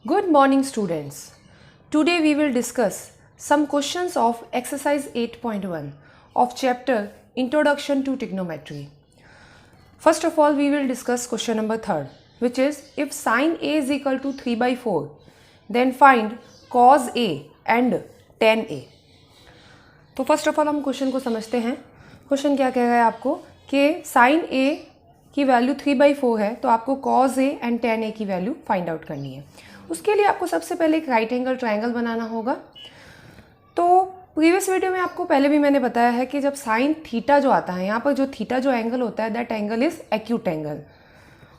Good morning, students. Today we will discuss some questions of exercise 8.1 of chapter Introduction to Trigonometry. First of all, we will discuss question number 3rd, which is if sin A is equal to 3/4, then find cos A and tan A. तो first of all हम question को समझते हैं. Question क्या कह रहा है आपको कि sin A की वैल्यू 3/4 है, तो आपको cos A and tan A की वैल्यू फाइंड आउट करनी है. उसके लिए आपको सबसे पहले एक राइट एंगल ट्रायंगल बनाना होगा. तो प्रीवियस वीडियो में आपको पहले भी मैंने बताया है कि जब साइन थीटा जो आता है, यहाँ पर जो थीटा जो एंगल होता है, that angle is acute angle,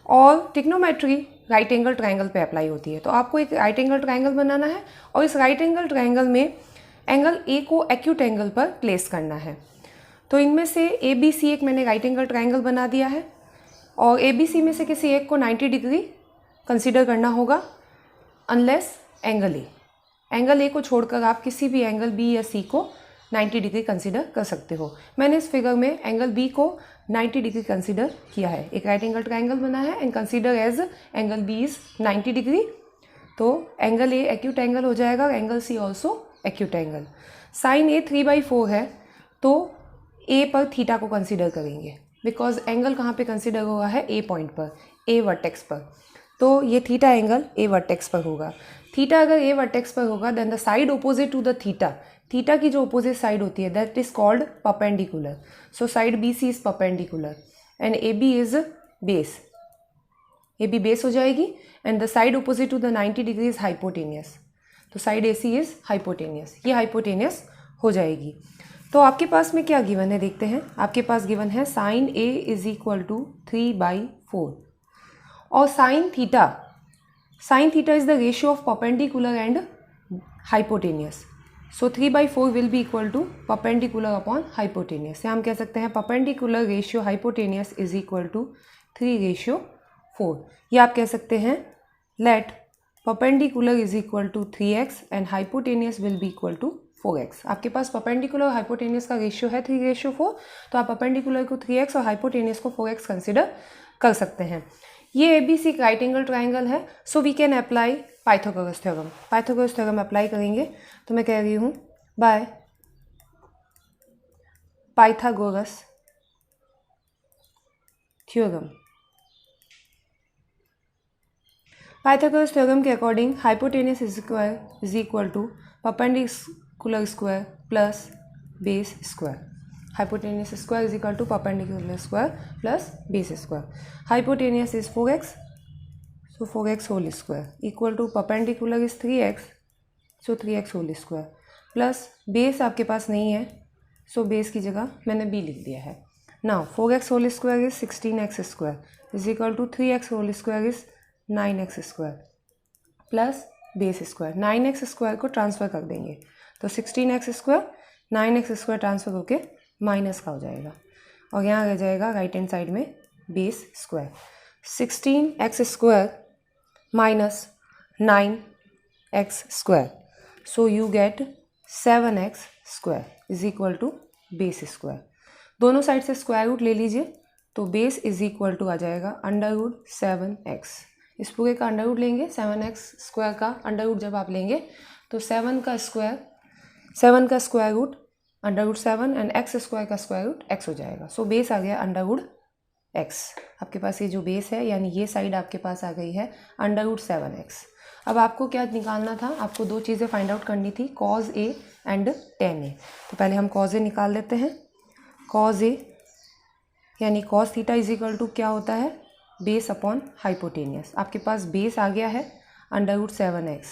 और ट्रिग्नोमेट्री राइट एंगल ट्रायंगल पे अप्लाई होती है. तो आपको एक राइट एंगल ट्रायंगल बनाना है और इस राइट एंगल ट्रायंगल में एंगल ए को एक्यूट एंगल पर प्लेस करना है. तो इनमें से ए बी सी एक मैंने राइट एंगल ट्रायंगल बना दिया है और ए बी सी में से किसी एक को 90 डिग्री कंसिडर करना होगा, अनलेस एंगल ए को छोड़कर आप किसी भी एंगल बी या सी को 90 डिग्री कंसिडर कर सकते हो. मैंने इस फिगर में एंगल बी को 90 डिग्री कंसिडर किया है. एक राइट एंगल ट्रायंगल बना है and consider as angle B is 90 degree. तो एंगल ए एक्यूट एंगल हो जाएगा, angle C also acute angle. Sine A 3/4 है, तो ए पर थीटा को कंसिडर करेंगे, बिकॉज एंगल कहाँ पे कंसिडर हुआ है, ए पॉइंट पर, ए वर्टेक्स पर. तो ये थीटा एंगल ए वर्टेक्स पर होगा. थीटा अगर ए वर्टेक्स पर होगा, then the side opposite to the theta की जो ओपोजिट साइड होती है, that is called perpendicular. So side B C is perpendicular and A B is base. A B base हो जाएगी and the side opposite to the 90 degree is hypotenuse. तो side A C is hypotenuse, ये hypotenuse हो जाएगी. तो आपके पास में क्या गिवन है देखते हैं. आपके पास गिवन है sine A is equal to 3/4 और sine theta is the ratio of perpendicular and hypotenuse. So 3/4 will be equal to perpendicular upon hypotenuse. या हम कह सकते हैं perpendicular ratio hypotenuse is equal to 3/4. या आप कह सकते हैं let perpendicular is equal to 3x and hypotenuse will be equal to 4x. आपके पास परपेंडिकुलर और हाइपोटेनियस का रेशियो है 3/4, तो आप परपेंडिकुलर को 3x और हाइपोटेनियस को 4x कंसिडर कर सकते हैं. ये ABC एक राइट एंगल ट्रायंगल है, so we can apply Pythagoras theorem. Pythagoras theorem apply करेंगे. तो मैं कह रही हूँ by Pythagoras theorem. Pythagoras theorem के according hypotenuse square is equal to perpendicular square plus base square. Hypotenuse square is equal to perpendicular square plus base square. Hypotenuse is 4x, so 4x whole square equal to perpendicular is 3x, so 3x whole square plus base आपके पास नहीं है, so base की जगह मैंने b लिख दिया है. Now 4x whole square is 16x square is equal to 3x whole square is 9x square plus base square. 9x square को ट्रांसफ़र कर देंगे, तो 16x square 9x square transfer होके माइनस का हो जाएगा और यहाँ रह जाएगा राइट हैंड साइड में base square. 16x square minus 9x square, so you get 7x square is equal to base square. दोनों साइड से स्क्वायर रूट ले लीजिए, तो बेस इज इक्वल टू आ जाएगा √7x. इस पूरे का अंडर रूट लेंगे, 7x स्क्वायर का अंडर रूट जब आप लेंगे तो 7 का square root √7 and x square का स्क्वायर रूट x हो जाएगा. सो बेस आ गया √x. आपके पास ये जो बेस है, यानी ये साइड आपके पास आ गई है √7x. अब आपको क्या निकालना था, आपको दो चीज़ें फाइंड आउट करनी थी, cos A and tan A. तो पहले हम cos A निकाल लेते हैं. cos A यानी cos theta is equal to क्या होता है, बेस अपॉन हाइपोटेनियस. आपके पास बेस आ गया है √7x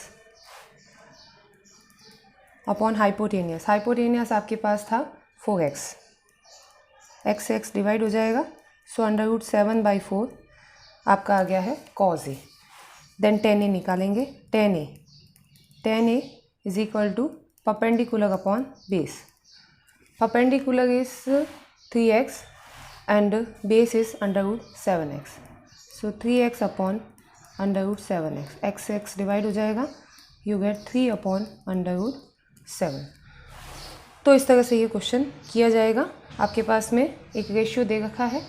अपॉन हाइपोटेनियस. हाइपोटेनियस आपके पास था 4x, x से x डिवाइड हो जाएगा, सो √7/4 आपका आ गया है cos A. Then tan A निकालेंगे. tan A is equal to perpendicular upon base. Perpendicular is 3x and base is √7x, so 3x upon √7x. x से x डिवाइड हो जाएगा, यू गेट 3/√7. तो इस तरह से ये क्वेश्चन किया जाएगा. आपके पास में एक रेशियो दे रखा है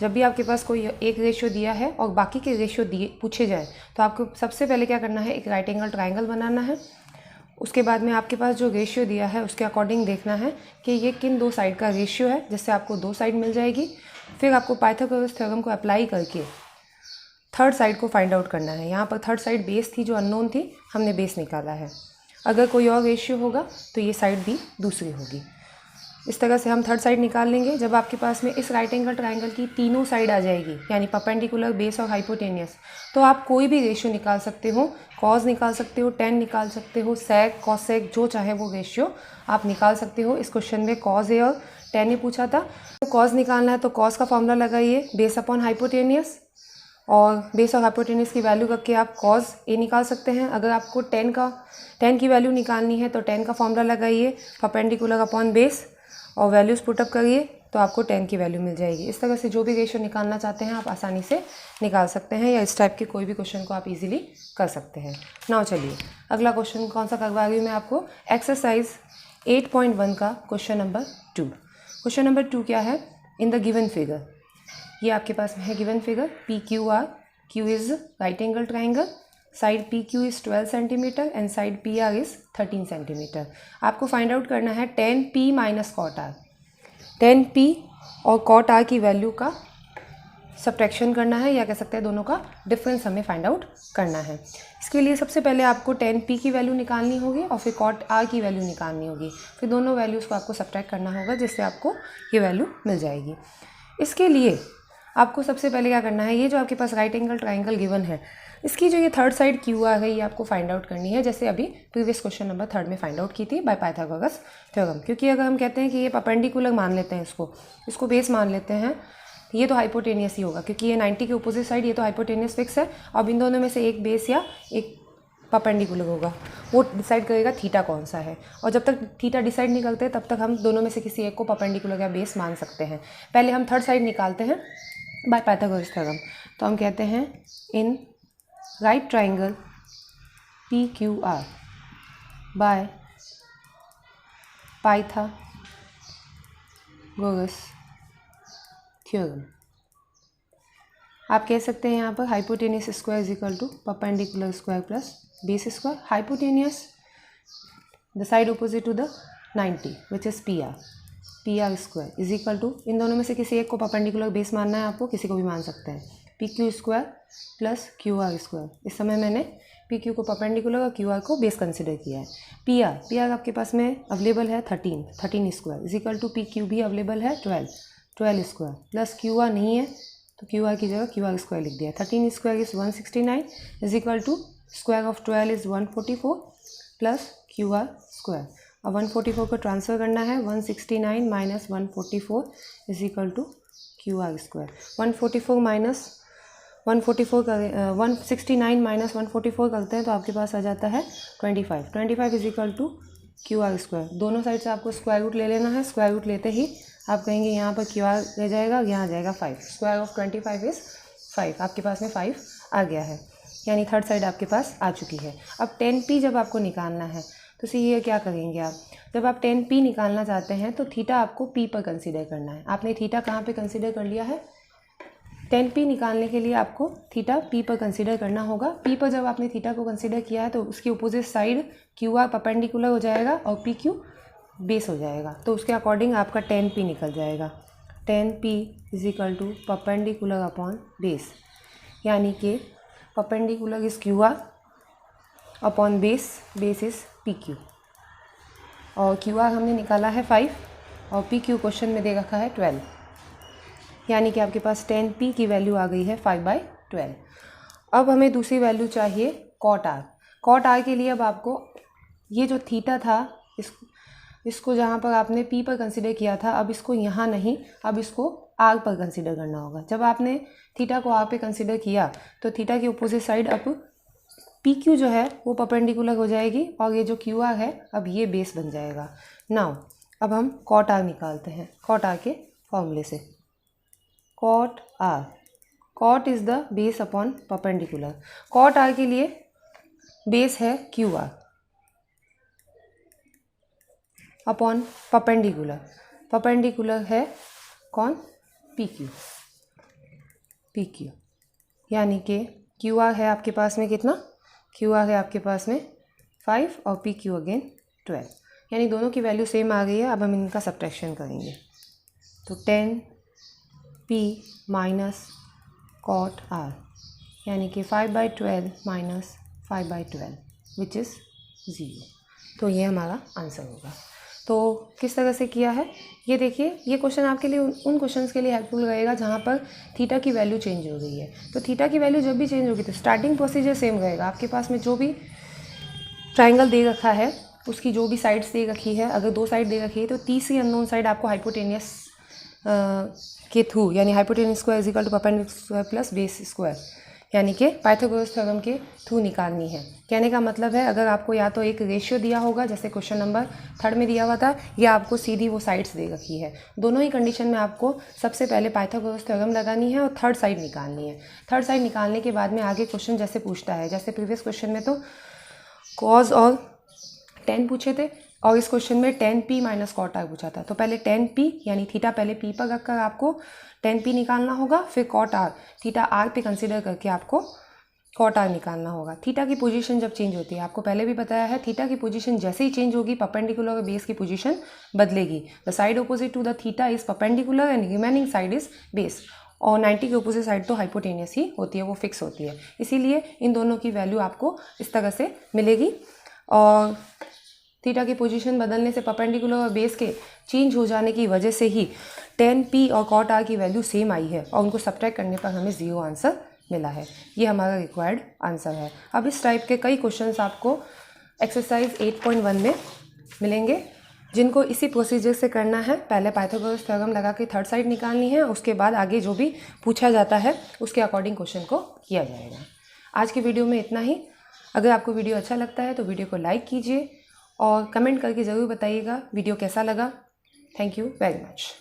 जब भी आपके पास कोई एक रेशियो दिया है और बाकी के रेशियो दिए पूछे जाए तो आपको सबसे पहले क्या करना है, एक राइट एंगल ट्राइंगल बनाना है। उसके बाद में आपके पास जो रेशियो दिया है उसके अकॉर्डिंग देखना है कि ये किन दो साइड का रेशियो है, जिससे आपको दो साइड मिल जाएगी। फिर आपको पाइथागोरस थ्योरम को अप्लाई करके थर्ड साइड को फाइंड आउट करना है। यहाँ पर थर्ड साइड बेस थी जो अननोन थी, हमने बेस निकाला है। अगर कोई और रेशियो होगा तो ये साइड भी दूसरी होगी। इस तरह से हम थर्ड साइड निकाल लेंगे। जब आपके पास में इस राइट एंगल ट्राइंगल की तीनों साइड आ जाएगी, यानी परपेंडिकुलर, बेस और हाइपोटेनियस, तो आप कोई भी रेशियो निकाल सकते हो। कॉस निकाल सकते हो, टेन निकाल सकते हो, सेक, कॉसेक, जो चाहे वो रेशियो आप निकाल सकते हो। इस क्वेश्चन में कॉस ए और टेन ही पूछा था। तो कॉस निकालना है तो कॉस का फॉर्मूला लगाइए, बेस अपॉन हाइपोटेनियस, और बेस और हाइपोटेनियस की वैल्यू करके आप कॉस ए निकाल सकते हैं। अगर आपको टेन की वैल्यू निकालनी है तो टेन का फॉर्मूला लगाइए, परपेंडिकुलर अपॉन बेस, और वैल्यूज़ पुटअप करिए तो आपको 10 की वैल्यू मिल जाएगी। इस तरह से जो भी रेशियो निकालना चाहते हैं आप आसानी से निकाल सकते हैं, या इस टाइप के कोई भी क्वेश्चन को आप इजीली कर सकते हैं। नाउ चलिए अगला क्वेश्चन कौन सा करवा रही हूँ मैं आपको, एक्सरसाइज 8.1 का क्वेश्चन नंबर 2। क्वेश्चन नंबर 2 क्या है, इन द गिवन फिगर, ये आपके पास में है given figure, P Q R, Q is right angle triangle, side P Q is 12 centimetre and side P R is 13 centimetre. आपको फाइंड आउट करना है tan P minus cot R. Tan P और cot R की value का subtraction करना है, या कह सकते हैं दोनों का डिफरेंस हमें फाइंड आउट करना है। इसके लिए सबसे पहले आपको टेन पी की वैल्यू निकालनी होगी और फिर कॉट आर की वैल्यू निकालनी होगी। फिर दोनों वैल्यूज़ को आपको सब्ट्रैक्ट करना होगा, जिससे आपको ये वैल्यू मिल जाएगी। इसके लिए आपको सबसे पहले क्या करना है, ये जो आपके पास राइट एंगल ट्राइंगल गिवन है, इसकी जो ये थर्ड साइड क्यू आर है, ये आपको फाइंड आउट करनी है, जैसे अभी प्रीवियस क्वेश्चन नंबर 3 में फाइंड आउट की थी बाय पाइथागोरस थ्योरम। क्योंकि अगर हम कहते हैं कि ये परपेंडिकुलर मान लेते हैं, इसको बेस मान लेते हैं, ये तो हाइपोटेनियस ही होगा, क्योंकि ये 90 के अपोजिट साइड, ये तो हाइपोटेनियस फिक्स है। अब इन दोनों में से एक बेस या एक परपेंडिकुलर होगा, वो डिसाइड करेगा थीटा कौन सा है। और जब तक थीटा डिसाइड नहीं करते तब तक हम दोनों में से किसी एक को परपेंडिकुलर या बेस मान सकते हैं। पहले हम थर्ड साइड निकालते हैं बाय पाइथागोरस थ्योरम। तो हम कहते हैं in right triangle P Q R by Pythagoras theorem, आप कह सकते हैं यहाँ पर hypotenuse square is equal to perpendicular square plus base square. Hypotenuse the side opposite to the 90 which is P R square is equal to, इन दोनों में से किसी एक को परपेंडिकुलर बेस मानना है आपको, किसी को भी मान सकते हैं, P Q square plus Q R square. इस समय मैंने पी क्यू को परपेंडिकुलर और क्यू आर को बेस कंसिडर किया है। पी आर आपके पास में अवेलेबल है 13 square is equal to P Q भी अवेलेबल है 12 स्क्वायर, प्लस क्यू आर नहीं है तो क्यू आर की जगह क्यू आर स्क्वायर लिख दिया। 13 square is 169 is equal to square of 12 is 144 plus Q R square. अब 144 को ट्रांसफ़र करना है, 169 minus 144 is equal to Q R square. 169 minus 144 करते हैं तो आपके पास आ जाता है 25 is equal to Q R square. दोनों साइड से आपको स्क्वायर रूट ले लेना है। स्क्वायर रूट लेते ही आप कहेंगे यहाँ पर क्यू आर ले जाएगा, यहाँ आ जाएगा 5। स्क्वायर ऑफ 25 इज़ 5, आपके पास में 5 आ गया है, यानी थर्ड साइड आपके पास आ चुकी है। अब 10p जब आपको निकालना है तो ये क्या करेंगे आप, जब आप 10p निकालना चाहते हैं तो थीटा आपको p पर कंसीडर करना है। आपने थीटा कहाँ पे कंसीडर कर लिया है, 10p निकालने के लिए आपको थीटा p पर कंसीडर करना होगा। p पर जब आपने थीटा को कंसीडर किया है तो उसकी opposite side Q R perpendicular हो जाएगा और पी क्यू बेस हो जाएगा, तो उसके अकॉर्डिंग आपका 10p निकल जाएगा। 10p is equal to perpendicular upon base, यानी कि perpendicular is Q R upon base is P Q, और क्यू आर हमने निकाला है 5 और पी क्यू क्वेश्चन में दे रखा है 12, यानी कि आपके पास 10p की वैल्यू आ गई है 5/12। अब हमें दूसरी वैल्यू चाहिए कॉट आर। कॉट आर के लिए अब आपको ये जो थीटा था इसको जहाँ पर आपने p पर कंसिडर किया था, अब इसको यहाँ नहीं, अब इसको r पर कंसिडर करना होगा। जब आपने थीटा को r पे कंसिडर किया तो थीटा की अपोजिट साइड अब पी क्यू जो है वो परपेंडिकुलर हो जाएगी और ये जो क्यू आर है अब ये बेस बन जाएगा। नाउ अब हम कॉट आर निकालते हैं कॉट आर के फॉर्मूले से। Cot R, cot is the base upon perpendicular. Cot R के लिए बेस है क्यू आर अपॉन परपेंडिकुलर है कौन, पी क्यू। पी क्यू, यानी कि क्यू आर है आपके पास में कितना, क्यू आर है आपके पास में 5 और पी क्यू अगेन 12, यानी दोनों की वैल्यू सेम आ गई है। अब हम इनका सब्ट्रैक्शन करेंगे तो 10 पी माइनस कॉट आर, यानी कि 5/12 माइनस 5/12 विच इज़ 0। तो ये हमारा आंसर होगा। तो किस तरह से किया है ये देखिए, ये क्वेश्चन आपके लिए उन क्वेश्चंस के लिए हेल्पफुल रहेगा जहाँ पर थीटा की वैल्यू चेंज हो गई है। तो थीटा की वैल्यू जब भी चेंज होगी तो स्टार्टिंग प्रोसीजर सेम रहेगा। आपके पास में जो भी ट्राइंगल दे रखा है उसकी जो भी साइड्स दे रखी है, अगर 2 साइड दे रखी है तो तीसरी अननोन साइड आपको हाइपोटेनियस के थ्रू, यानी hypotenuse square is equal to perpendicular square plus base square, यानी कि पाइथागोरस थ्योरम के थ्रू निकालनी है। कहने का मतलब है अगर आपको या तो एक रेशियो दिया होगा जैसे क्वेश्चन नंबर 3 में दिया हुआ था, या आपको सीधी वो साइड्स दे रखी है, दोनों ही कंडीशन में आपको सबसे पहले पाइथागोरस थ्योरम लगानी है और थर्ड साइड निकालनी है। थर्ड साइड निकालने के बाद में आगे क्वेश्चन जैसे पूछता है, जैसे प्रीवियस क्वेश्चन में तो कॉज और tan पूछे थे और इस क्वेश्चन में tan p minus cot R पूछा था। तो पहले tan p यानी थीटा पहले p पर रखकर आपको tan p निकालना होगा, फिर कॉट आर थीटा r पे कंसीडर करके आपको कॉट आर निकालना होगा। थीटा की पोजीशन जब चेंज होती है, आपको पहले भी बताया है, थीटा की पोजीशन जैसे ही चेंज होगी परपेंडिकुलर और बेस की पोजीशन बदलेगी। The side opposite to the theta is perpendicular and remaining side is base, और 90 के अपोजिट साइड तो हाइपोटेनियस ही होती है, वो फिक्स होती है। इसीलिए इन दोनों की वैल्यू आपको इस तरह से मिलेगी। और थीटा की पोजीशन बदलने से परपेंडिकुलर और बेस के चेंज हो जाने की वजह से ही tan p और कॉट r की वैल्यू सेम आई है और उनको सब्ट्रैक्ट करने पर हमें 0 आंसर मिला है। ये हमारा रिक्वायर्ड आंसर है। अब इस टाइप के कई क्वेश्चंस आपको एक्सरसाइज 8.1 में मिलेंगे, जिनको इसी प्रोसीजर से करना है। पहले पाइथागोरस थ्योरम लगा के थर्ड साइड निकालनी है, उसके बाद आगे जो भी पूछा जाता है उसके अकॉर्डिंग क्वेश्चन को किया जाएगा। आज की वीडियो में इतना ही। अगर आपको वीडियो अच्छा लगता है तो वीडियो को लाइक कीजिए और कमेंट करके ज़रूर बताइएगा वीडियो कैसा लगा। Thank you very much.